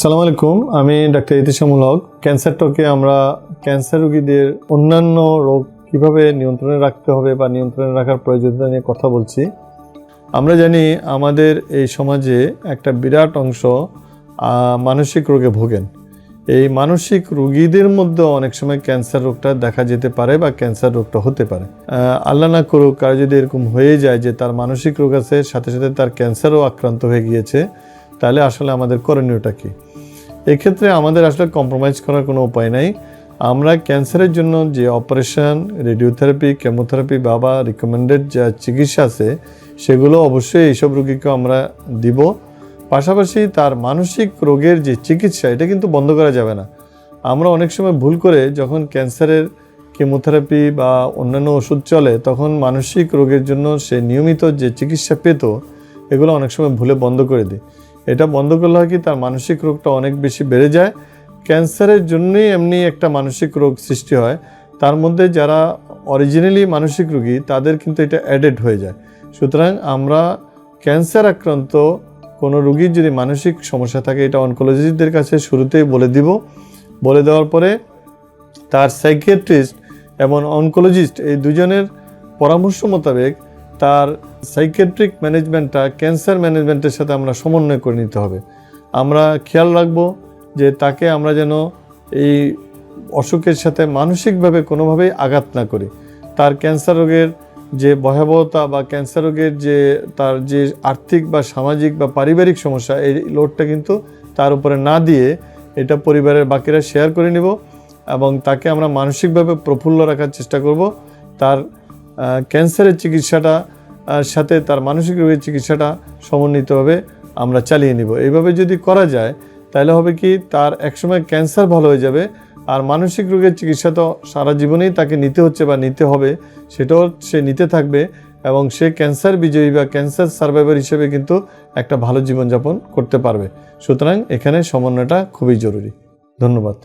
আসসালামু আলাইকুম, আমি ডাক্তার ইতিশামুল হক। ক্যান্সার টকে আমরা ক্যান্সার রোগীদের অন্যান্য রোগ কিভাবে নিয়ন্ত্রণে রাখতে হবে বা নিয়ন্ত্রণে রাখার প্রয়োজনীয়তা নিয়ে কথা বলছি। আমরা জানি আমাদের এই সমাজে একটা বিরাট অংশ মানসিক রোগে ভোগেন। এই মানসিক রোগীদের মধ্যে অনেক সময় ক্যান্সার রোগটা দেখা যেতে পারে বা ক্যান্সার রোগটা হতে পারে। আল্লাহ না করুক, কার যদি এরকম হয়ে যায় যে তার মানসিক রোগ আছে, সাথে সাথে তার ক্যান্সারও আক্রান্ত হয়ে গিয়েছে, তাহলে আসলে আমাদের করণীয়টা কী? এক্ষেত্রে আমাদের আসলে কম্প্রোমাইজ করার কোনো উপায় নাই। আমরা ক্যান্সারের জন্য যে অপারেশন, রেডিওথেরাপি, কেমোথেরাপি বা রিকমেন্ডেড যা চিকিৎসা আছে সেগুলো অবশ্যই এইসব রোগীকে আমরা দিব। পাশাপাশি তার মানসিক রোগের যে চিকিৎসা, এটা কিন্তু বন্ধ করা যাবে না। আমরা অনেক সময় ভুল করে যখন ক্যান্সারের কেমোথেরাপি বা অন্যান্য ওষুধ চলে, তখন মানসিক রোগের জন্য সে নিয়মিত যে চিকিৎসা পেত, এগুলো অনেক সময় ভুলে বন্ধ করে দিই। এটা বন্ধ করলে হয় কি, তার মানসিক রোগটা অনেক বেশি বেড়ে যায়। ক্যান্সারের জন্যই এমনি একটা মানসিক রোগ সৃষ্টি হয়, তার মধ্যে যারা অরিজিনালি মানসিক রোগী তাদের কিন্তু এটা অ্যাডেড হয়ে যায়। সুতরাং আমরা ক্যান্সার আক্রান্ত কোনো রোগীর যদি মানসিক সমস্যা থাকে, এটা অনকোলজিস্টদের কাছে শুরুতেই বলে দিব। বলে দেওয়ার পরে তার সাইকিয়াট্রিস্ট এবং অনকোলজিস্ট এই দুজনের পরামর্শ মোতাবেক তার সাইকিয়াট্রিক ম্যানেজমেন্টটা ক্যান্সার ম্যানেজমেন্টের সাথে আমরা সমন্বয় করে নিতে হবে। আমরা খেয়াল রাখব যে তাকে আমরা যেন এই অসুখের সাথে মানসিকভাবে কোনোভাবেই আঘাত না করি। তার ক্যান্সার রোগের যে ভয়াবহতা বা ক্যান্সার রোগের যে তার যে আর্থিক বা সামাজিক বা পারিবারিক সমস্যা, এই লোডটা কিন্তু তার উপরে না দিয়ে এটা পরিবারের বাকিরা শেয়ার করে নিব এবং তাকে আমরা মানসিকভাবে প্রফুল্ল রাখার চেষ্টা করব। তার ক্যান্সারের চিকিৎসাটা সাথে তার মানসিক রোগের চিকিৎসাটা সমন্বিতভাবে আমরা চালিয়ে নিব। এইভাবে যদি করা যায় তাহলে হবে কি, তার একসময় ক্যান্সার ভালো হয়ে যাবে, আর মানসিক রোগের চিকিৎসা তো সারা জীবনেই তাকে নিতে হচ্ছে বা নিতে হবে, সেটাও সে নিতে থাকবে এবং সে ক্যান্সার বিজয়ী বা ক্যান্সার সার্ভাইভার হিসেবে কিন্তু একটা ভালো জীবনযাপন করতে পারবে। সুতরাং এখানে সমন্বয়টা খুবই জরুরি। ধন্যবাদ।